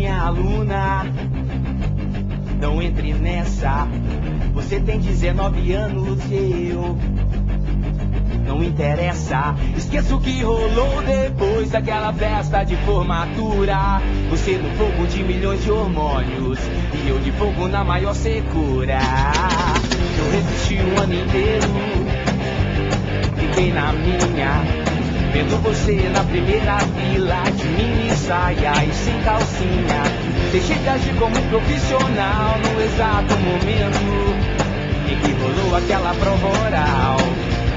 minha aluna, não entre nessa. Você tem 19 anos e eu não interessa. Esqueça o que rolou depois daquela festa de formatura. Você no fogo de milhões de hormônios e eu de fogo na maior secura. Eu resisti um ano inteiro, fiquei na minha, vendo você na primeira fila, de mini saia e sem calcinha. Deixei de agir como um profissional no exato momento em que rolou aquela prova oral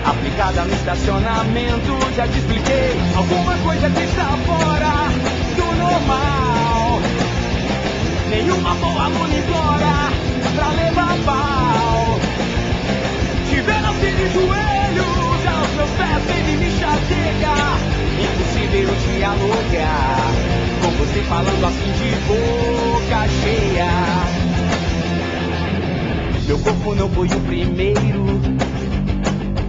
aplicada no estacionamento. Já te expliquei, alguma coisa que está fora do normal. Nenhuma boa aluna implora pra levar pau. Te ver assim de joelhos aos meus pés, ele me chateia. Impossível dialogar com você falando assim de boca cheia. Meu corpo não foi o primeiro,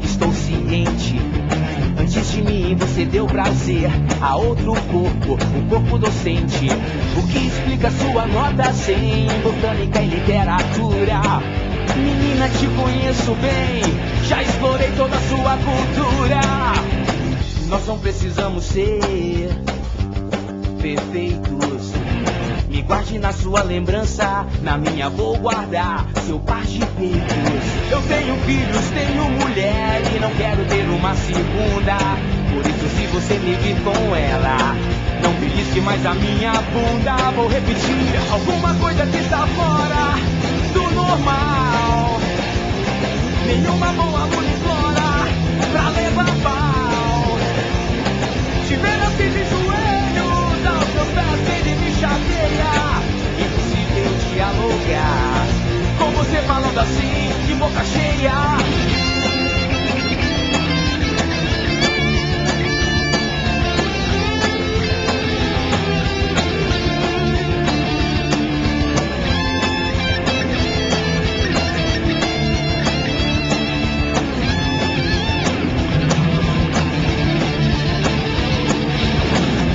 estou ciente. Antes de mim você deu prazer a outro corpo, o corpo docente. O que explica sua nota 100 em botânica e literatura. Menina, te conheço bem, já explorei toda a sua cultura. Nós não precisamos ser perfeitos. Me guarde na sua lembrança, na minha vou guardar seu par de peitos. Eu tenho filhos, tenho mulher e não quero ter uma segunda. Por isso se você me vir com ela, não belisque mais a minha bunda. Vou repetir, alguma coisa que está fora do normal. Nenhuma boa aluna implora pra levar pau. Te vendo assim de joelhos aos meus pés, ele me chateia. Impossível dialogar com você falando assim de boca cheia.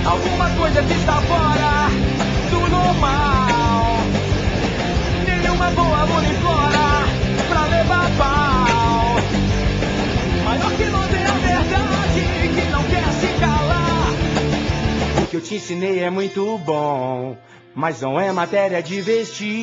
Alguma coisa que está fora do normal. Nenhuma boa aluna implora pra levar pau. Maior que nós é a verdade que não quer se calar. O que eu te ensinei é muito bom, mas não é matéria de vestibular.